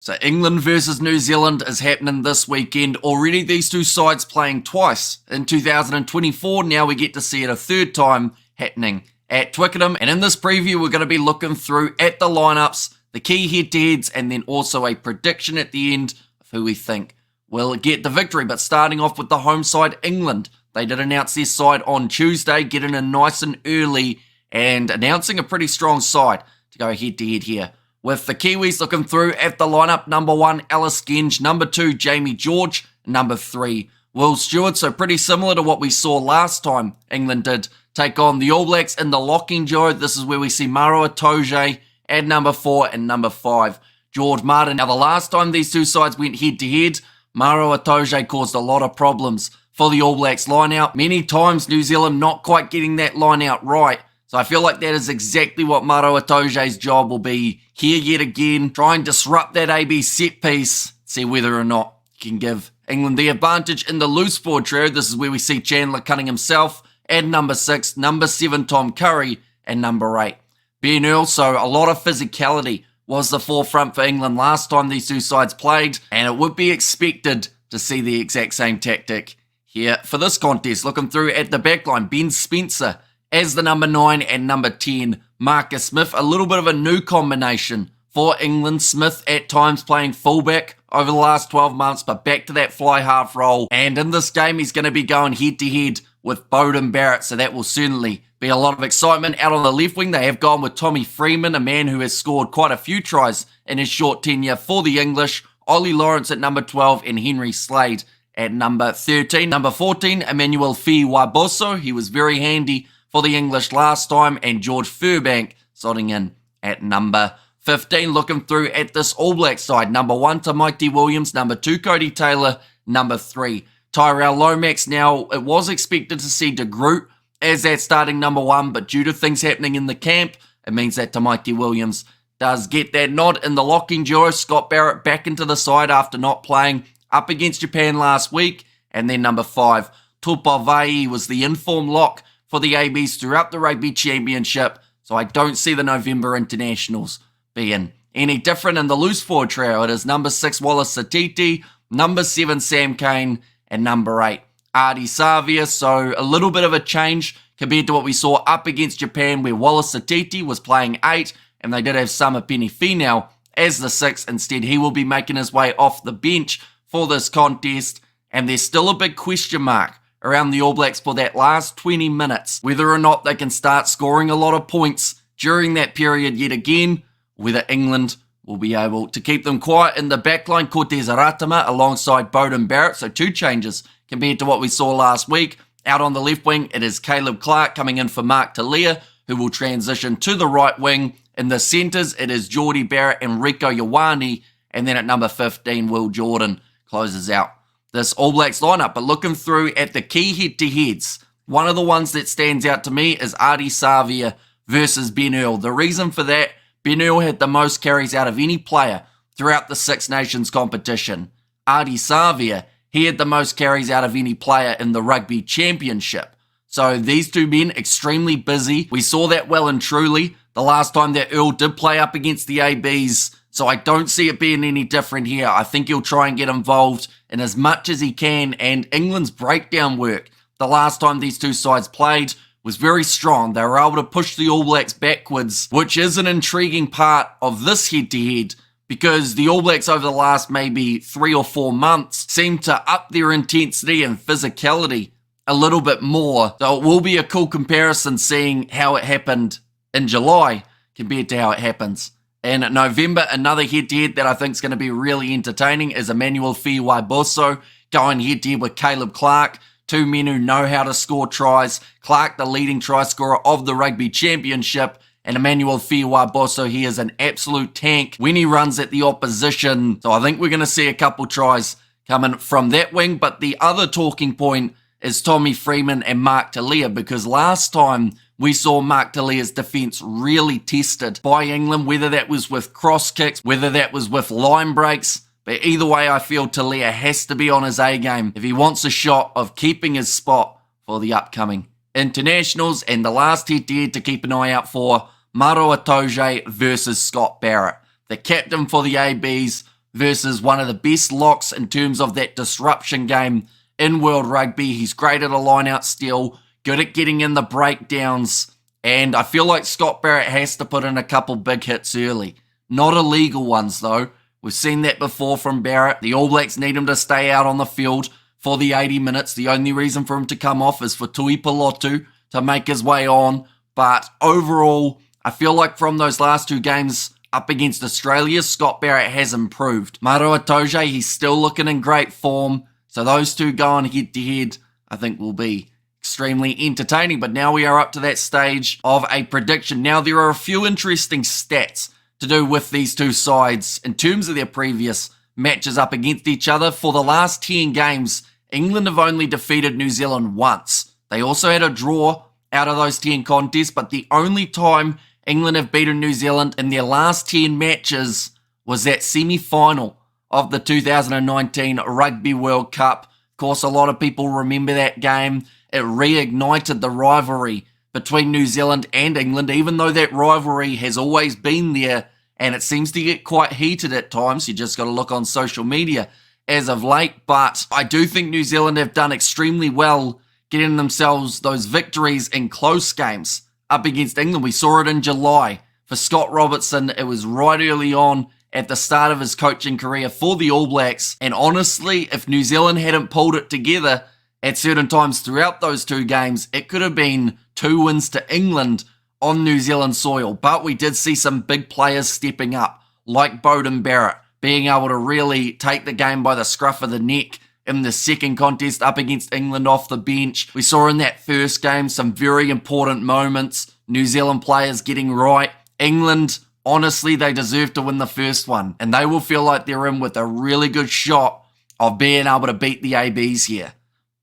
So England versus New Zealand is happening this weekend. Already these two sides playing twice. In 2024, now we get to see it a third time happening at Twickenham. And in this preview, we're going to be looking through at the lineups, the key head-to-heads, and then also a prediction at the end of who we think will get the victory. But starting off with the home side, England. They did announce their side on Tuesday, getting in nice and early and announcing a pretty strong side to go head-to-head here. With the Kiwis looking through at the lineup, number 1, Ellis Genge, number 2, Jamie George, number 3, Will Stewart. So pretty similar to what we saw last time England did take on the All Blacks in the locking duo. This is where we see Maro Itoje at number 4 and number 5, George Martin. Now the last time these two sides went head-to-head, Maro Itoje caused a lot of problems for the All Blacks line-out. Many times New Zealand not quite getting that line-out right. So I feel like that is exactly what Maro Itoje's job will be here yet again. Try and disrupt that AB set piece. See whether or not he can give England the advantage in the loose forward trio. This is where we see Chandler Cunning himself at number 6, number 7 Tom Curry, and number 8 Ben Earl. So a lot of physicality was the forefront for England last time these two sides played. And it would be expected to see the exact same tactic here for this contest. Looking through at the backline, Ben Spencer as the number 9 and number 10, Marcus Smith. A little bit of a new combination for England. Smith at times playing fullback over the last 12 months, but back to that fly half role. And in this game, he's going to be going head-to-head with Beauden Barrett, so that will certainly be a lot of excitement. Out on the left wing, they have gone with Tommy Freeman, a man who has scored quite a few tries in his short tenure for the English. Ollie Lawrence at number 12 and Henry Slade at number 13. Number 14, Emmanuel Fiwaboso. He was very handy for the English last time, and George Furbank slotting in at number 15. Looking through at this All Black side, number 1, Tamaiti Williams, number 2, Cody Taylor, number 3, Tyrell Lomax. Now, it was expected to see De Groot as that starting number 1, but due to things happening in the camp, it means that Tamaiti Williams does get that nod in the locking duo. Scott Barrett back into the side after not playing up against Japan last week. And then number 5, Tupavai was the inform lock for the ABs throughout the Rugby Championship, so I don't see the November internationals being any different in the loose forward trio. It is number 6, Wallace Satiti, number 7, Sam Cane, and number 8, Ardie Savia. So a little bit of a change compared to what we saw up against Japan, where Wallace Satiti was playing 8, and they did have Sama Penifenau as the 6. Instead, he will be making his way off the bench for this contest, and there's still a big question mark around the All Blacks for that last 20 minutes, whether or not they can start scoring a lot of points during that period yet again, whether England will be able to keep them quiet in the backline. Cortez Aratama alongside Beauden Barrett, so 2 changes compared to what we saw last week. Out on the left wing, it is Caleb Clark coming in for Mark Talia, who will transition to the right wing. In the centres, it is Geordie Barrett and Rieko Ioane, and then at number 15, Will Jordan closes out this All Blacks lineup. But looking through at the key head-to-heads, one of the ones that stands out to me is Ardie Savia versus Ben Earl. The reason for that, Ben Earl had the most carries out of any player throughout the Six Nations competition. Ardie Savia, he had the most carries out of any player in the Rugby Championship. So these two men extremely busy. We saw that well and truly the last time that Earl did play up against the ABs. So I don't see it being any different here. I think he'll try and get involved in as much as he can, and England's breakdown work the last time these two sides played was very strong. They were able to push the All Blacks backwards, which is an intriguing part of this head-to-head, because the All Blacks over the last maybe 3 or 4 months seem to up their intensity and physicality a little bit more. So it will be a cool comparison seeing how it happened in July compared to how it happens in November. Another head-to-head that I think is going to be really entertaining is Emmanuel Fiwaboso going head-to-head with Caleb Clark. 2 men who know how to score tries. Clark, the leading try scorer of the Rugby Championship, and Emmanuel Fiwaboso, he is an absolute tank when he runs at the opposition. So I think we're going to see a couple tries coming from that wing. But the other talking point is Tommy Freeman and Mark Talia, because last time we saw Mark Talia's defence really tested by England, whether that was with cross kicks, whether that was with line breaks. But either way, I feel Talia has to be on his A game if he wants a shot of keeping his spot for the upcoming internationals. And the last head-to-head to keep an eye out for, Maro Itoje versus Scott Barrett, the captain for the ABs versus one of the best locks in terms of that disruption game in World Rugby. He's great at a line-out steal, good at getting in the breakdowns, and I feel like Scott Barrett has to put in a couple big hits early. Not illegal ones, though. We've seen that before from Barrett. The All Blacks need him to stay out on the field for the 80 minutes. The only reason for him to come off is for Tui Pelotu to make his way on. But overall, I feel like from those last two games up against Australia, Scott Barrett has improved. Maro Itoje, he's still looking in great form. So those two going head-to-head, I think will be extremely entertaining. But now we are up to that stage of a prediction. Now there are a few interesting stats to do with these two sides in terms of their previous matches up against each other. For the last 10 games, England have only defeated New Zealand once. They also had a draw out of those 10 contests, but the only time England have beaten New Zealand in their last 10 matches was that semi-final of the 2019 Rugby World Cup. Of course, a lot of people remember that game. It reignited the rivalry between New Zealand and England, even though that rivalry has always been there and it seems to get quite heated at times. You just got to look on social media as of late. But I do think New Zealand have done extremely well getting themselves those victories in close games up against England. We saw it in July. For Scott Robertson, it was right early on at the start of his coaching career for the All Blacks. And honestly, if New Zealand hadn't pulled it together at certain times throughout those two games, it could have been 2 wins to England on New Zealand soil. But we did see some big players stepping up, like Beauden Barrett, being able to really take the game by the scruff of the neck in the second contest up against England off the bench. We saw in that first game some very important moments, New Zealand players getting right. England, honestly, they deserve to win the first one, and they will feel like they're in with a really good shot of being able to beat the ABs here.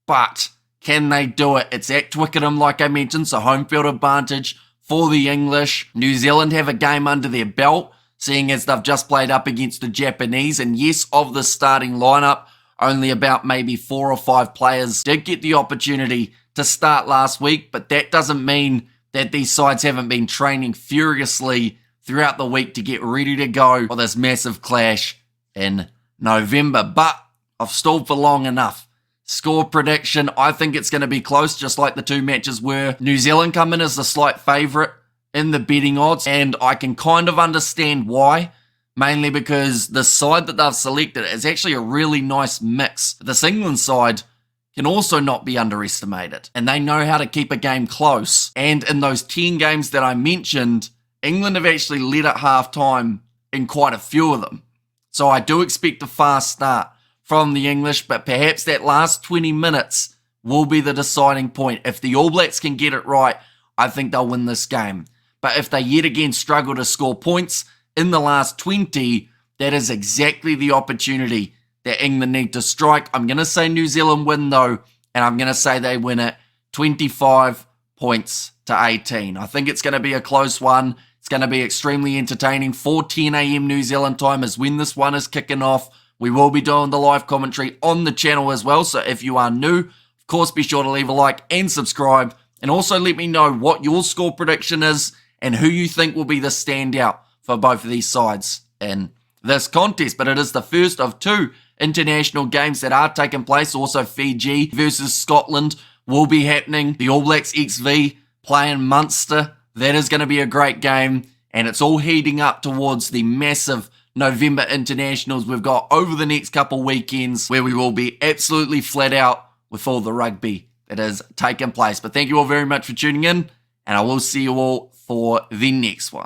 But can they do it? It's at Twickenham, like I mentioned, so home field advantage for the English. New Zealand have a game under their belt, seeing as they've just played up against the Japanese, and yes, of the starting lineup, only about maybe 4 or 5 players did get the opportunity to start last week, but that doesn't mean that these sides haven't been training furiously throughout the week to get ready to go for this massive clash in November. But I've stalled for long enough. Score prediction, I think it's going to be close, just like the two matches were. New Zealand come in as the slight favourite in the betting odds, and I can kind of understand why. Mainly because the side that they've selected is actually a really nice mix. This England side can also not be underestimated, and they know how to keep a game close. And in those 10 games that I mentioned, England have actually led at half-time in quite a few of them. So I do expect a fast start from the English, but perhaps that last 20 minutes will be the deciding point. If the All Blacks can get it right, I think they'll win this game. But if they yet again struggle to score points in the last 20, that is exactly the opportunity that England need to strike. I'm going to say New Zealand win though, and I'm going to say they win it 25 points to 18. I think it's going to be a close one. It's going to be extremely entertaining. 4:10 a.m. New Zealand time is when this one is kicking off. We will be doing the live commentary on the channel as well, so if you are new, of course be sure to leave a like and subscribe, and also let me know what your score prediction is and who you think will be the standout for both of these sides in this contest. But it is the first of 2 international games that are taking place. Also, Fiji versus Scotland will be happening. The All Blacks XV playing Munster. That is going to be a great game, and it's all heating up towards the massive November internationals we've got over the next couple weekends, where we will be absolutely flat out with all the rugby that is taking place. But thank you all very much for tuning in, and I will see you all for the next one.